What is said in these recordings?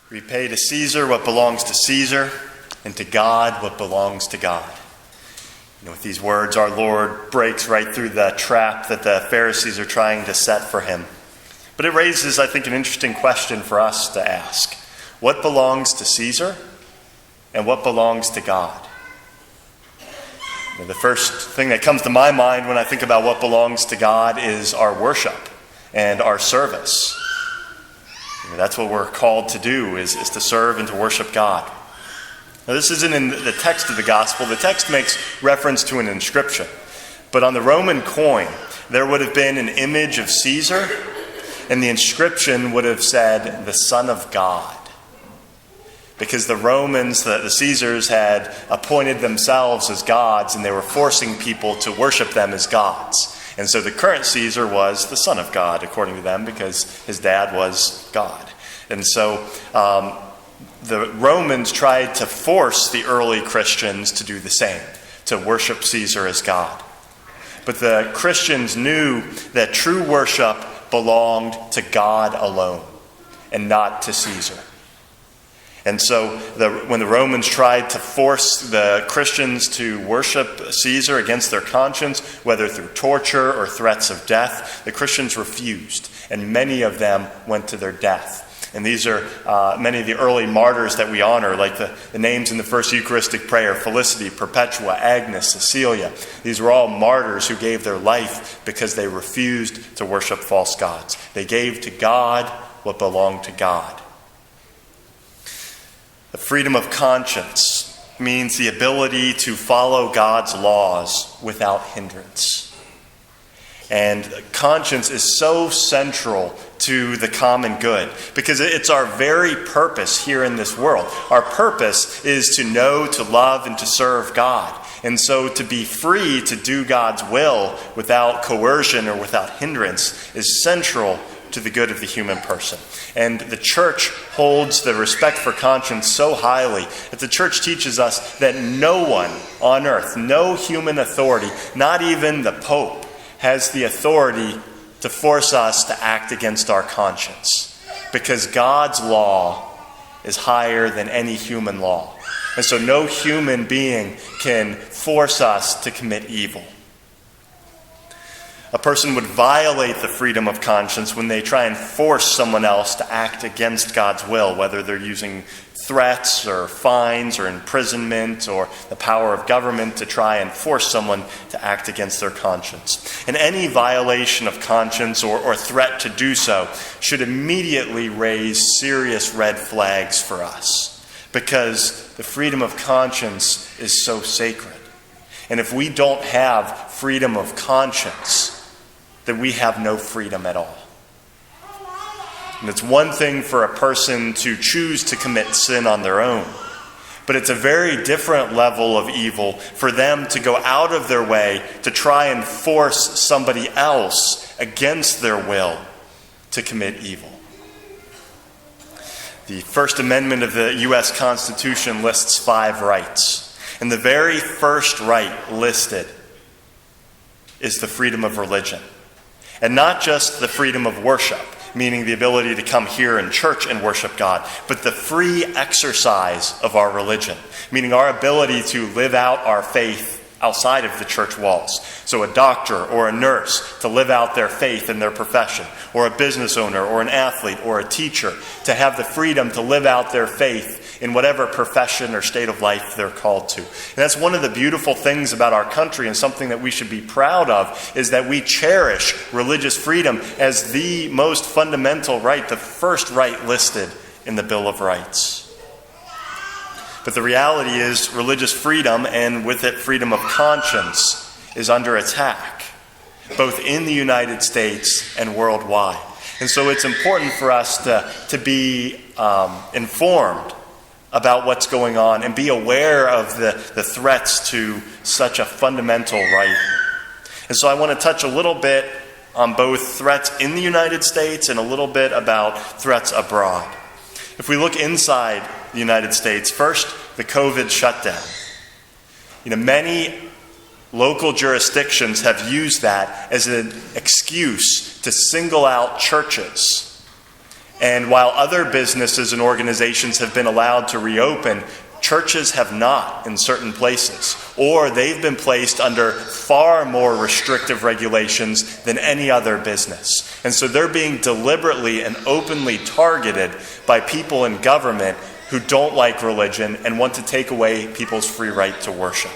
Repay to Caesar what belongs to Caesar, and to God what belongs to God. With these words, our Lord breaks right through the trap that the Pharisees are trying to set for him. But it raises, I think, an interesting question for us to ask. What belongs to Caesar, and what belongs to God? The first thing that comes to my mind when I think about what belongs to God is our worship and our service. That's what we're called to do, is to serve and to worship God. Now, this isn't in the text of the gospel. The text makes reference to an inscription. But on the Roman coin, there would have been an image of Caesar, and the inscription would have said, the Son of God. Because the Romans, the Caesars, had appointed themselves as gods, and they were forcing people to worship them as gods. And so the current Caesar was the Son of God, according to them, because his dad was God. And so the Romans tried to force the early Christians to do the same, to worship Caesar as God. But the Christians knew that true worship belonged to God alone and not to Caesar. And so when the Romans tried to force the Christians to worship Caesar against their conscience, whether through torture or threats of death, the Christians refused, and many of them went to their death. And these are many of the early martyrs that we honor, like the names in the first Eucharistic prayer: Felicity, Perpetua, Agnes, Cecilia. These were all martyrs who gave their life because they refused to worship false gods. They gave to God what belonged to God. The freedom of conscience means the ability to follow God's laws without hindrance. And conscience is so central to the common good because it's our very purpose here in this world. Our purpose is to know, to love, and to serve God. And so to be free to do God's will without coercion or without hindrance is central to the good of the human person. And the church holds the respect for conscience so highly that the church teaches us that no one on earth, no human authority, not even the Pope, has the authority to force us to act against our conscience, because God's law is higher than any human law. And so no human being can force us to commit evil. A person would violate the freedom of conscience when they try and force someone else to act against God's will, whether they're using threats or fines or imprisonment or the power of government to try and force someone to act against their conscience. And any violation of conscience or threat to do so should immediately raise serious red flags for us, because the freedom of conscience is so sacred. And if we don't have freedom of conscience, then we have no freedom at all. And it's one thing for a person to choose to commit sin on their own, but it's a very different level of evil for them to go out of their way to try and force somebody else against their will to commit evil. The First Amendment of the U.S. Constitution lists 5 rights, and the very first right listed is the freedom of religion. And not just the freedom of worship, meaning the ability to come here in church and worship God, but the free exercise of our religion, meaning our ability to live out our faith outside of the church walls. So a doctor or a nurse to live out their faith in their profession, or a business owner or an athlete or a teacher to have the freedom to live out their faith in whatever profession or state of life they're called to. And that's one of the beautiful things about our country, and something that we should be proud of, is that we cherish religious freedom as the most fundamental right, the first right listed in the Bill of Rights. But the reality is religious freedom, and with it freedom of conscience, is under attack, both in the United States and worldwide. And so it's important for us to be informed about what's going on and be aware of the threats to such a fundamental right. And so I want to touch a little bit on both threats in the United States and a little bit about threats abroad. If we look inside the United States, first, the COVID shutdown. Many local jurisdictions have used that as an excuse to single out churches And while other businesses and organizations have been allowed to reopen, churches have not in certain places, or they've been placed under far more restrictive regulations than any other business. And so they're being deliberately and openly targeted by people in government who don't like religion and want to take away people's free right to worship.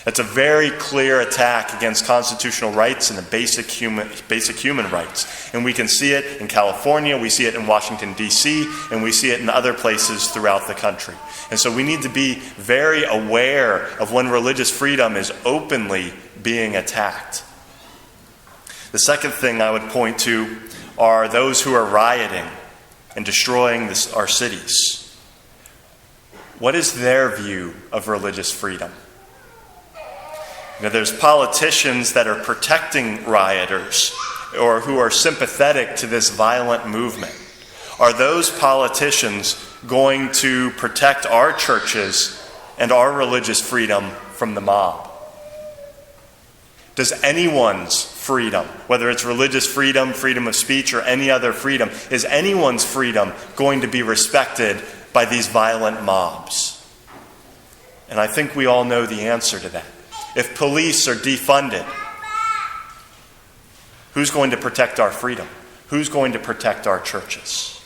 It's a very clear attack against constitutional rights and the basic human rights. And we can see it in California, we see it in Washington, D.C., and we see it in other places throughout the country. And so we need to be very aware of when religious freedom is openly being attacked. The second thing I would point to are those who are rioting and destroying our cities. What is their view of religious freedom? There's politicians that are protecting rioters or who are sympathetic to this violent movement. Are those politicians going to protect our churches and our religious freedom from the mob? Does anyone's freedom, whether it's religious freedom, freedom of speech, or any other freedom, is anyone's freedom going to be respected by these violent mobs? And I think we all know the answer to that. If police are defunded, who's going to protect our freedom? Who's going to protect our churches?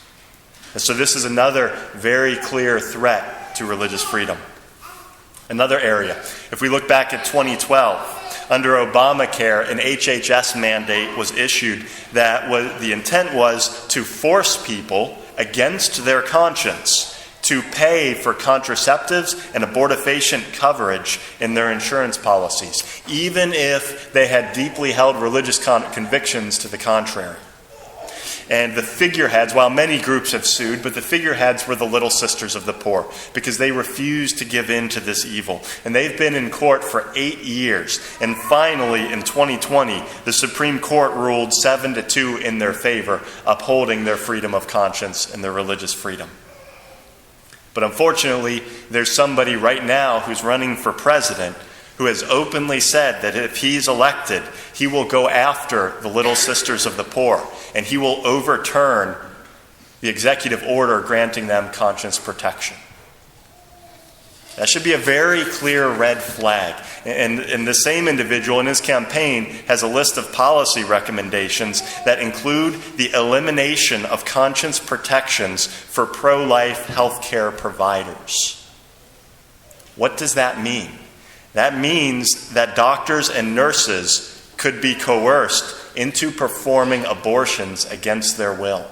And so this is another very clear threat to religious freedom. Another area, if we look back at 2012, under Obamacare, an HHS mandate was issued that the intent was to force people against their conscience to pay for contraceptives and abortifacient coverage in their insurance policies, even if they had deeply held religious convictions to the contrary. And the figureheads, while many groups have sued, but the figureheads were the Little Sisters of the Poor, because they refused to give in to this evil. And they've been in court for 8 years. And finally, in 2020, the Supreme Court ruled 7-2 in their favor, upholding their freedom of conscience and their religious freedom. But unfortunately, there's somebody right now who's running for president who has openly said that if he's elected, he will go after the Little Sisters of the Poor, and he will overturn the executive order granting them conscience protection. That should be a very clear red flag. And the same individual in his campaign has a list of policy recommendations that include the elimination of conscience protections for pro-life healthcare providers. What does that mean? That means that doctors and nurses could be coerced into performing abortions against their will.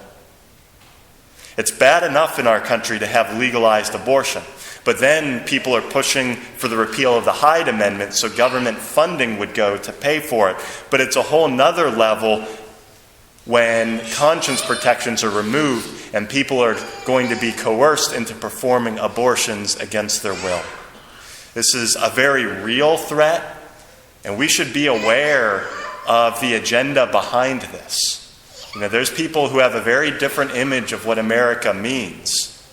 It's bad enough in our country to have legalized abortion. But then people are pushing for the repeal of the Hyde Amendment so government funding would go to pay for it. But it's a whole nother level when conscience protections are removed and people are going to be coerced into performing abortions against their will. This is a very real threat, and we should be aware of the agenda behind this. There's people who have a very different image of what America means.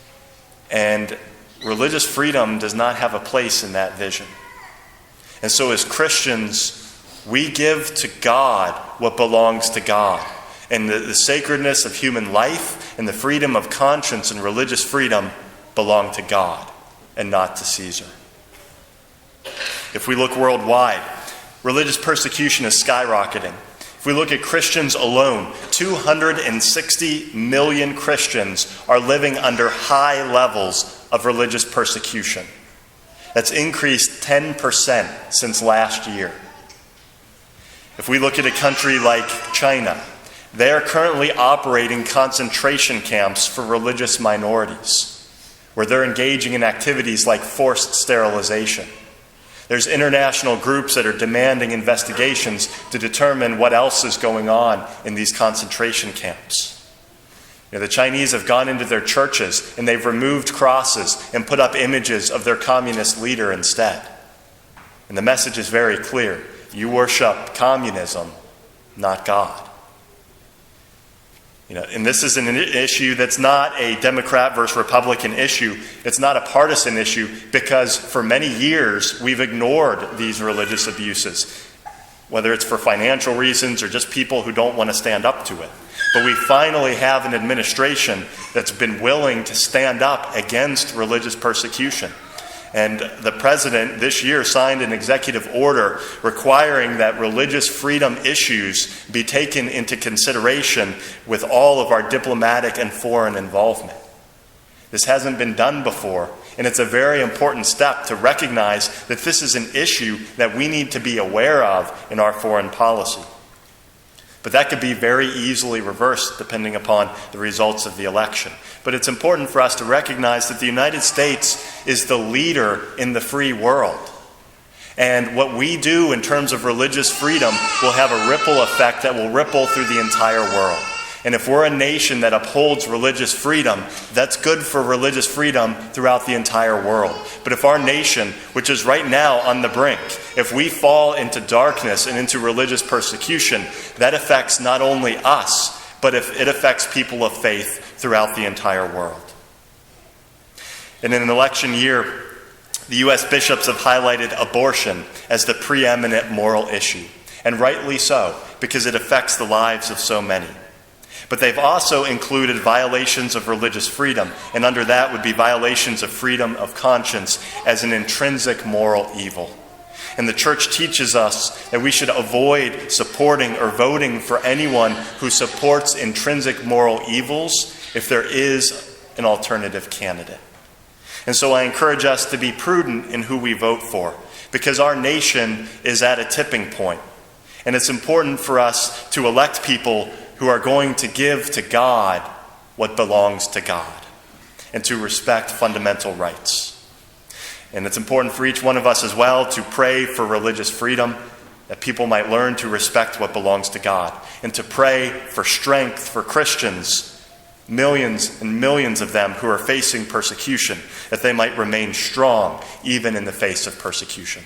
And religious freedom does not have a place in that vision. And so as Christians, we give to God what belongs to God. And the sacredness of human life and the freedom of conscience and religious freedom belong to God and not to Caesar. If we look worldwide, religious persecution is skyrocketing. If we look at Christians alone, 260 million Christians are living under high levels of religious persecution. That's increased 10% since last year. If we look at a country like China, they are currently operating concentration camps for religious minorities, where they're engaging in activities like forced sterilization. There's international groups that are demanding investigations to determine what else is going on in these concentration camps. The Chinese have gone into their churches and they've removed crosses and put up images of their communist leader instead. And the message is very clear. You worship communism, not God. And this is an issue that's not a Democrat versus Republican issue. It's not a partisan issue because for many years we've ignored these religious abuses, whether it's for financial reasons or just people who don't want to stand up to it. But we finally have an administration that's been willing to stand up against religious persecution. And the president this year signed an executive order requiring that religious freedom issues be taken into consideration with all of our diplomatic and foreign involvement. This hasn't been done before, and it's a very important step to recognize that this is an issue that we need to be aware of in our foreign policy. But that could be very easily reversed depending upon the results of the election. But it's important for us to recognize that the United States is the leader in the free world. And what we do in terms of religious freedom will have a ripple effect that will ripple through the entire world. And if we're a nation that upholds religious freedom, that's good for religious freedom throughout the entire world. But if our nation, which is right now on the brink, if we fall into darkness and into religious persecution, that affects not only us, but if it affects people of faith throughout the entire world. And in an election year, the U.S. bishops have highlighted abortion as the preeminent moral issue. And rightly so, because it affects the lives of so many. But they've also included violations of religious freedom, and under that would be violations of freedom of conscience as an intrinsic moral evil. And the church teaches us that we should avoid supporting or voting for anyone who supports intrinsic moral evils if there is an alternative candidate. And so I encourage us to be prudent in who we vote for, because our nation is at a tipping point. And it's important for us to elect people who are going to give to God what belongs to God and to respect fundamental rights. And it's important for each one of us as well to pray for religious freedom, that people might learn to respect what belongs to God, and to pray for strength for Christians, millions and millions of them who are facing persecution, that they might remain strong even in the face of persecution.